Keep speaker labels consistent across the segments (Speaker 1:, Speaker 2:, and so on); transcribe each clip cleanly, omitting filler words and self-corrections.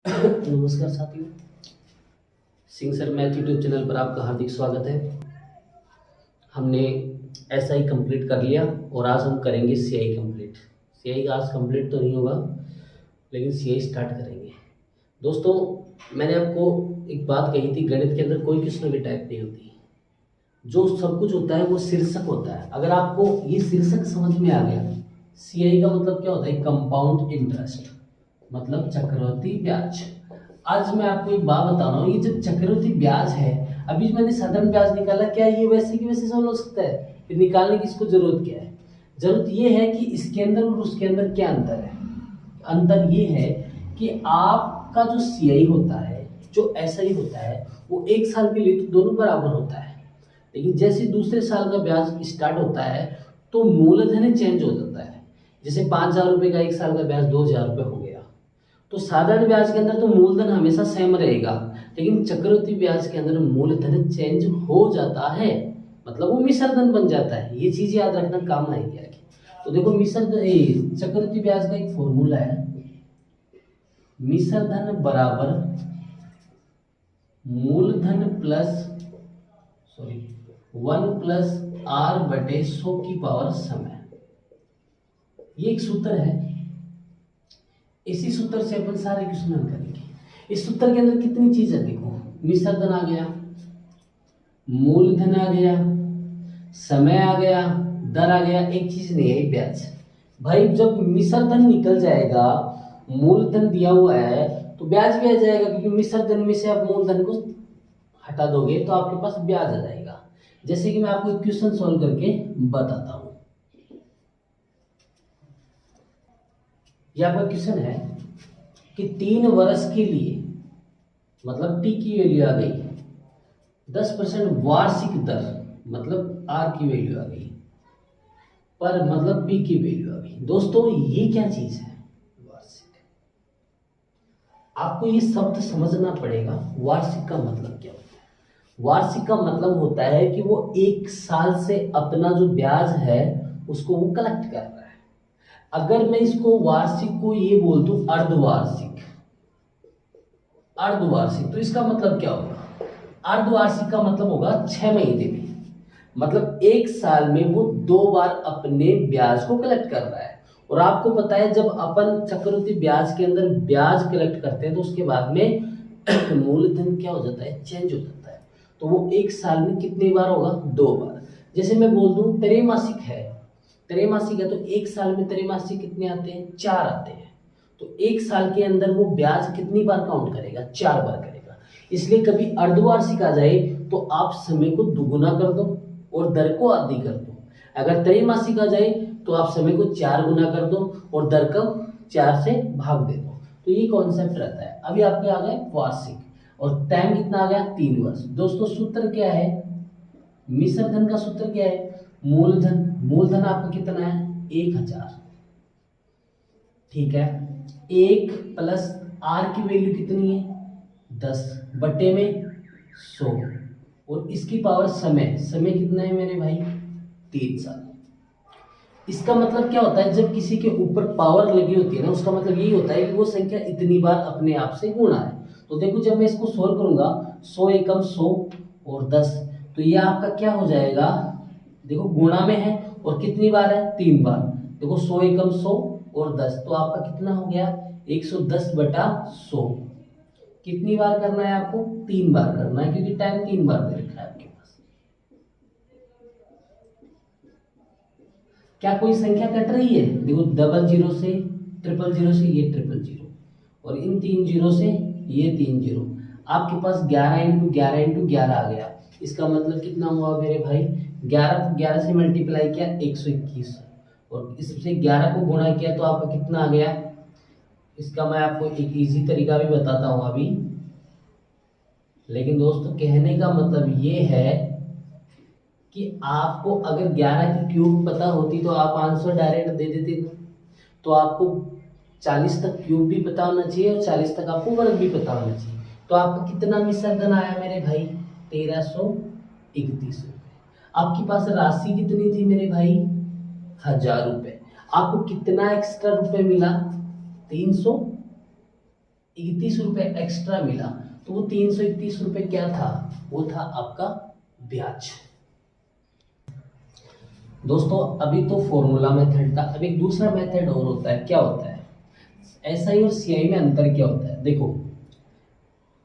Speaker 1: नमस्कार साथियों, Singh sir math YouTube channel पर आपका हार्दिक स्वागत है। हमने एसआई कंप्लीट कर लिया और आज हम करेंगे सीआई कंप्लीट। सीआई का आज कंप्लीट तो नहीं होगा, लेकिन सीआई स्टार्ट करेंगे। दोस्तों, मैंने आपको एक बात कही थी, गणित के अंदर कोई क्वेश्चन की टाइप नहीं होती। जो सब कुछ होता है वो शीर्षक होता है। अगर आपको ये शीर्षक समझ में आ गया, सीआई का मतलब क्या होता है, कंपाउंड इंटरेस्ट, मतलब चक्रवृद्धि ब्याज। आज मैं आपको एक बात बता रहा हूँ, ये जब चक्रवृद्धि ब्याज है, अभी मैंने साधारण ब्याज निकाला, क्या ये वैसे की वैसे सॉल्व हो सकता है? फिर निकालने की इसको जरूरत क्या है? जरूरत ये है कि इसके अंदर और उसके अंदर क्या अंतर है। अंतर ये है कि आपका जो सीआई होता है, जो एसआई होता है, वो एक साल के लिए तो दोनों बराबर होता है, लेकिन जैसे दूसरे साल का ब्याज स्टार्ट होता है तो मूलधन चेंज हो जाता है। जैसे 5,000 रुपये का एक साल का ब्याज 2,000 रुपये हो गया, तो साधारण ब्याज के अंदर तो मूलधन हमेशा सेम रहेगा, लेकिन चक्रवृद्धि ब्याज के अंदर मूलधन चेंज हो जाता है, मतलब वो मिश्र धन बन जाता है। ये चीज याद रखना, काम आएगी आगे। तो देखो, चक्रवृद्धि ब्याज का एक फॉर्मूला है, मिश्र धन बराबर मूलधन प्लस 1+r/100 समय। ये एक सूत्र है। इसी सूत्र से अपन सारे क्वेश्चन हल करेंगे। इस सूत्र के अंदर कितनी चीजें देखो, मिश्र धन आ गया, मूलधन आ गया, समय आ गया, दर आ गया, एक चीज नहीं है, ब्याज। भाई जब मिश्र धन निकल जाएगा, मूलधन दिया हुआ है तो ब्याज भी आ जाएगा, क्योंकि मिश्र धन में से आप मूलधन को हटा दोगे तो आपके पास ब्याज आ जाएगा। जैसे कि मैं आपको एक क्वेश्चन सॉल्व करके बताता हूं। यह आपका क्वेश्चन है कि 3 वर्ष के लिए, मतलब टी की वैल्यू आ गई 10% वार्षिक दर, मतलब आर की वैल्यू आ गई, पर मतलब बी की वैल्यू आ गई। दोस्तों, ये क्या चीज है? वार्षिक। आपको ये शब्द समझना पड़ेगा, वार्षिक का मतलब क्या होता है। वार्षिक का मतलब होता है कि वो एक साल से अपना जो ब्याज है उसको वो कलेक्ट कर रहा है। अगर मैं इसको वार्षिक को ये बोल दूं अर्धवार्षिक, अर्धवार्षिक, तो इसका मतलब क्या होगा? अर्धवार्षिक का मतलब होगा 6 महीने में, मतलब एक साल में वो 2 बार अपने ब्याज को कलेक्ट कर रहा है। और आपको पता है, जब अपन चक्रवृद्धि ब्याज के अंदर ब्याज कलेक्ट करते हैं तो उसके बाद में मूलधन क्या हो जाता है, चेंज हो जाता है। तो वो एक साल में कितनी बार होगा? 2 बार। जैसे मैं बोल दूं त्रैमासिक है, त्रैमासिक है तो एक साल में त्रैमासिक कितने आते हैं? 4 आते हैं। तो एक साल के अंदर वो ब्याज कितनी बार काउंट करेगा? 4 बार करेगा। इसलिए कभी अर्धवार्षिक आ जाए तो आप समय को दुगुना कर दो और दर को आधी कर दो। अगर त्रैमासिक आ जाए तो आप समय को 4 गुना कर दो और दर को 4 से भाग दे दो। तो ये कॉन्सेप्ट रहता है। अभी आपके आ गए वार्षिक, और टाइम कितना आ गया? 3 वर्ष। दोस्तों, सूत्र क्या है? मिश्र धन का सूत्र क्या है? मूलधन। मूलधन आपका कितना है? 1,000। ठीक है, 1 प्लस आर की वैल्यू कितनी है? 10 बटे में 100, और इसकी पावर समय। समय कितना है मेरे भाई? 3 साल। इसका मतलब क्या होता है, जब किसी के ऊपर पावर लगी होती है ना, उसका मतलब यही होता है कि वो संख्या इतनी बार अपने आप से गुणा है। तो देखो, जब मैं इसको सोल्व करूंगा, 100 एकम 100 और 10, तो ये आपका क्या हो जाएगा? देखो, गुणा में है और कितनी बार है? 3 बार। देखो, 100 एकम 100 और 10, तो आपका कितना हो गया? 110/100। कितनी बार करना है आपको? 3 बार करना है, क्योंकि टाइम 3 बार दे रखा है आपके पास। क्या कोई संख्या कट रही है? देखो, 00 से 000 से ये 000, और इन 3 जीरो से ये 3 जीरो। आपके पास 11 इंटू 11 इंटू 11 आ गया। इसका मतलब कितना हुआ मेरे भाई? 11 को 11 से मल्टीप्लाई किया 121, और इससे 11 को गुणा किया तो आपका कितना आ गया? इसका मैं आपको एक इजी तरीका भी बताता हूँ अभी। लेकिन दोस्तों, कहने का मतलब ये है कि आपको अगर 11 की क्यूब पता होती तो आप आंसर डायरेक्ट दे देते ना। तो आपको 40 तक क्यूब भी पता होना चाहिए और 40 तक आपको वर्ग भी पता होना चाहिए। तो आपका कितना मिश्र धन आया मेरे भाई? 1331 रुपये। आपके पास राशि कितनी थी मेरे भाई? 1,000 रुपये। आपको कितना एक्स्ट्रा रुपये मिला? 331 31 रुपये एक्स्ट्रा मिला, तो वो 331 रुपये क्या था, वो था आपका ब्याज। दोस्तों अभी तो फॉर्मूला मेथड था, अब एक दूसरा मेथड और होता है। क्या होता है, एसआई और सीआई में अंतर क्या होता है। देखो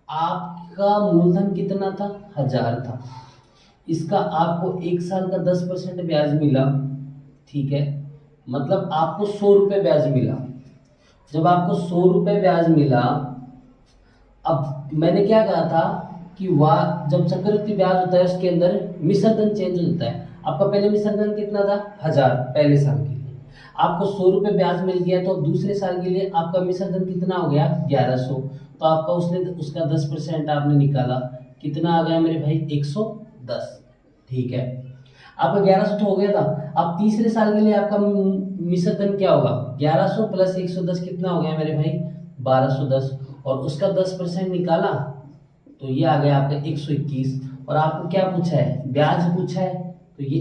Speaker 1: आपका मूलधन कितना था, 1000 था, इसका आपको एक साल का 10% ब्याज मिला, ठीक है, मतलब आपको 100 रुपये ब्याज मिला। जब आपको 100 रुपये ब्याज मिला, अब मैंने क्या कहा था कि वाह, जब चक्रवृद्धि ब्याज होता है उसके अंदर मिश्रधन चेंज होता है। आपका पहले मिश्रधन कितना था, 1000 पहले साल के लिए, आपको 100 रुपये ब्याज मिल गया, तो दूसरे साल के लिए आपका मिश्रधन कितना हो गया, 1100, तो आपका उसका 10% आपने निकाला, कितना आ गया मेरे भाई, 110, ठीक है। आपका 1100 तो हो गया था। अब तीसरे साल के लिए आपका मिश्रधन क्या होगा, 1100 प्लस 110 कितना हो गया मेरे भाई, 1210, और उसका 10% निकाला तो ये आ गया आपका 121। और आपको क्या पूछा है, ब्याज पूछा है, तो ये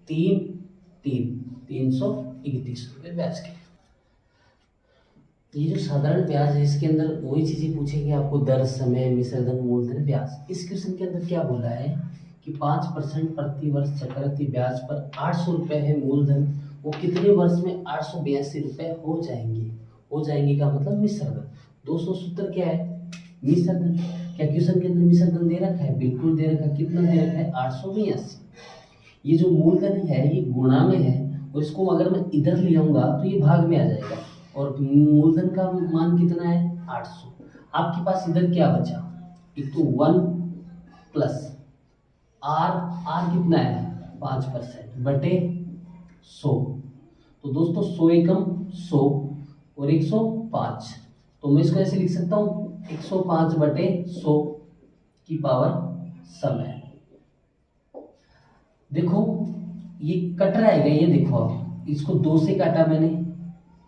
Speaker 1: 331 रुपये ब्याज के। ये जो साधारण ब्याज है इसके अंदर वही चीजें पूछेगी आपको, दर, समय, मिश्रधन, मूलधन, ब्याज। इस क्वेश्चन के अंदर क्या बोला है कि 5% प्रति वर्ष चक्रवृद्धि ब्याज पर 800 रुपये है मूलधन, वो कितने वर्ष में 882 रुपये हो जाएंगे। हो जाएंगे का मतलब मिश्रधन। दोस्तों सूत्र क्या है, मिश्रधन। क्या क्वेश्चन के अंदर मिश्रधन दे रखा है, बिल्कुल दे रखा है। कितना दे रखा है, 882। ये जो मूलधन है ये गुणा में है, और इसको अगर मैं इधर ले आऊंगा तो ये भाग में आ जाएगा, और मूलधन का मान कितना है, 800। आपके पास इधर क्या बचा, एक तो 1 प्लस आर कितना है, 5% बटे 100। तो दोस्तों 100 एकम 100 और 105, तो मैं इसको ऐसे लिख सकता हूँ 105 बटे 100 की पावर समय। देखो ये कट रहा है, ये देखो आप, इसको 2 से काटा मैंने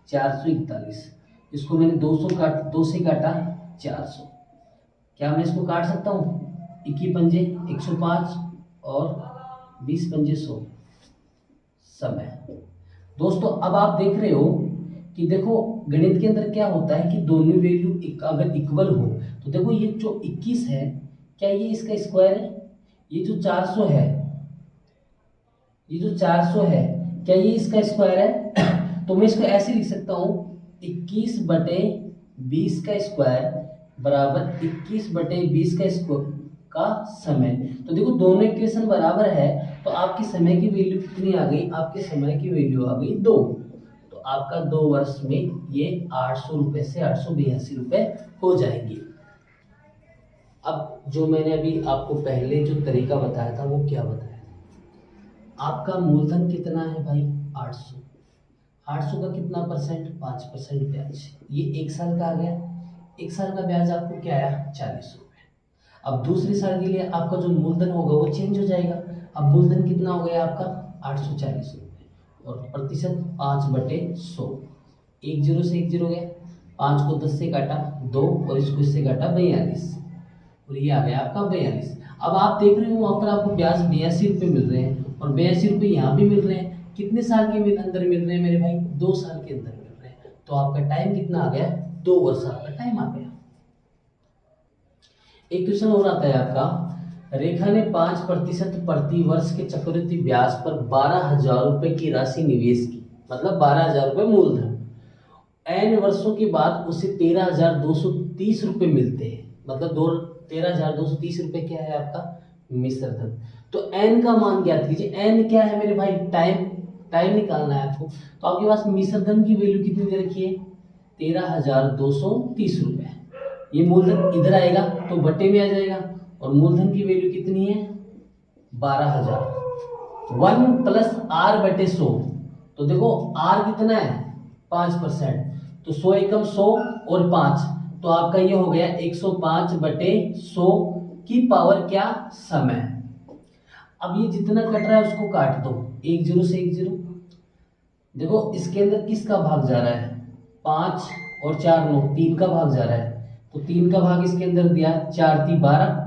Speaker 1: 441, इसको मैंने 2 से काटा 400। क्या मैं इसको काट सकता हूँ, 21 पंजे 105 और 20 पंजे 100 समय। दोस्तों अब आप देख रहे हो कि देखो गणित के अंदर क्या होता है कि दोनों वैल्यू अगर इक्वल हो, तो देखो ये जो 21 है, क्या ये इसका स्क्वायर है, ये जो 400 है, ये जो 400 है, क्या ये इसका स्क्वायर है। तो मैं इसको ऐसे लिख सकता हूँ 21 बटे 20 का स्क्वायर बराबर 21 बटे 20 का स्क्वायर का समय। तो देखो दोनों इक्वेशन बराबर है, तो आपकी समय की वैल्यू कितनी आ गई, आपके समय की वैल्यू आ गई 2। तो आपका 2 वर्ष में ये 800 रुपये से 882 रुपये हो जाएंगे। अब जो मैंने अभी आपको पहले जो तरीका बताया था वो क्या बताया, आपका मूलधन कितना है भाई, 800। 800 का कितना परसेंट, 5% ब्याज। ये एक साल का आ गया, एक साल का ब्याज आपको क्या आया, 40 रुपये। अब दूसरे साल के लिए आपका जो मूलधन होगा वो चेंज हो जाएगा। अब मूलधन कितना हो गया आपका, 840 रुपये, और प्रतिशत 5/100। 1 0 से 1 0 गया, 5 को 10 से काटा 2, और इसको इससे काटा 42, और ये आ गया आपका 42। अब आप देख रहे हो वहाँ पर आपको ब्याज 82 रुपये मिल रहे हैं, और 82 रुपये यहाँ भी मिल रहे हैं। कितने साल के अंदर मिल रहे हैं मेरे भाई, 2 साल के अंदर मिल रहे हैं। तो आपका टाइम कितना आ गया, 2 वर्ष आपका टाइम आ गया। एक क्वेश्चन और आता है आपका, रेखा ने 5% प्रति वर्ष के चक्रवृद्धि ब्याज पर 12,000 रुपये की राशि निवेश की, मतलब 12,000 रुपये मूलधन। n वर्षों के बाद उसे 13,230 रुपये मिलते हैं, मतलब 13,230 रुपये क्या है आपका मिश्रधन। तो n का मान ज्ञात कीजिए। n क्या है मेरे भाई, टाइम निकालना है आपको। तो आपके पास मिश्रधन की वैल्यू कितनी दे रखी है, 13,230 रुपये। ये मूलधन इधर आएगा तो बटे में आ जाएगा, और मूलधन की वैल्यू कितनी है, 12,000। 1 प्लस आर बटे 100, तो देखो आर कितना है, 5%, तो 100 एकम 100 और 5, तो आपका ये हो गया 105 बटे 100 की पावर क्या, समय। अब ये जितना कट रहा है उसको काट दो, 1 0 से 1 0। देखो इसके अंदर किसका भाग जा रहा है, 5 और 4 9, 3 का भाग जा रहा है, तो 3 का भाग इसके अंदर दिया, 4 3 12,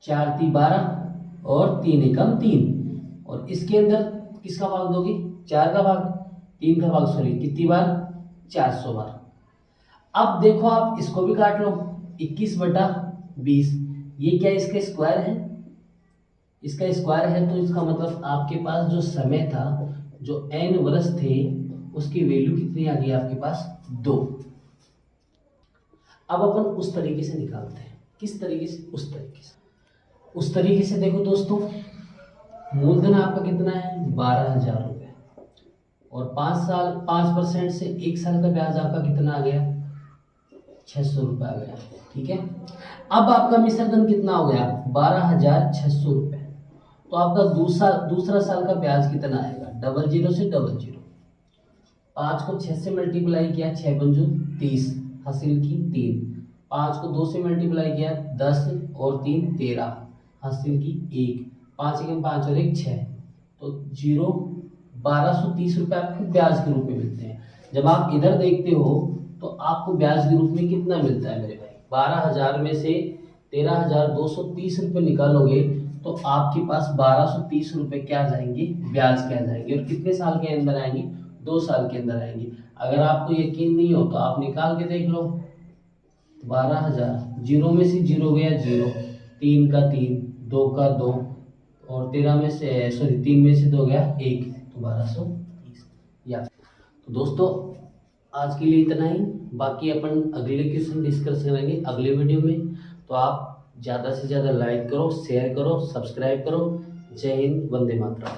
Speaker 1: 4 3 12 और 3 एकम 3, और इसके अंदर किसका भाग दोगे, 4 का भाग, 3 का भाग, सॉरी कितनी बार, 400 बार। अब देखो आप इसको भी काट लो, 21/20, ये क्या इसका स्क्वायर है, इसका स्क्वायर है, तो इसका मतलब आपके पास जो समय था, जो n वर्ष थे, उसकी वैल्यू कितनी आ गई आपके पास, 2। अब अपन उस तरीके से निकालते हैं, किस तरीके से, उस तरीके से देखो दोस्तों, मूलधन आपका कितना है, 12,000 रुपये, और 5% से 1 साल का ब्याज आपका कितना आ गया, 600 रुपये आ गया। ठीक है, अब आपका मिश्र धन कितना हो गया, 12,600 रुपये। तो आपका दूसरा साल का ब्याज कितना आएगा, 00 से 00, 5 को 6 से मल्टीप्लाई किया, 6 पंजू 30, हासिल की 3, 5 को 2 से मल्टीप्लाई किया, 10 और 3 13, हासिल की 1, 5 एकम 5 और 1 6, तो 1230 रुपये आपको ब्याज के रूप में मिलते हैं। जब आप इधर देखते हो तो आपको ब्याज के रूप में कितना मिलता है मेरे भाई, 12,000 में से 13,230 रुपये निकालोगे तो आपके पास 1230 रुपये क्या आ जाएंगे, ब्याज के आ जाएंगे, और कितने साल के अंदर आएंगे, 2 साल के अंदर आएंगे। अगर आपको यकीन नहीं हो तो आप निकाल के देख लो, 12,000, 0 में से 0 गया 0, 3 का 3, 2 का 2, और 13 में से 3 में से 2 गया 1, तो 1230। या तो दोस्तों आज के लिए इतना ही, बाकी अपन अगले क्वेश्चन डिस्कस करेंगे अगले वीडियो में। तो आप ज़्यादा से ज़्यादा लाइक करो, शेयर करो, सब्सक्राइब करो। जय हिंद, वंदे मातरम।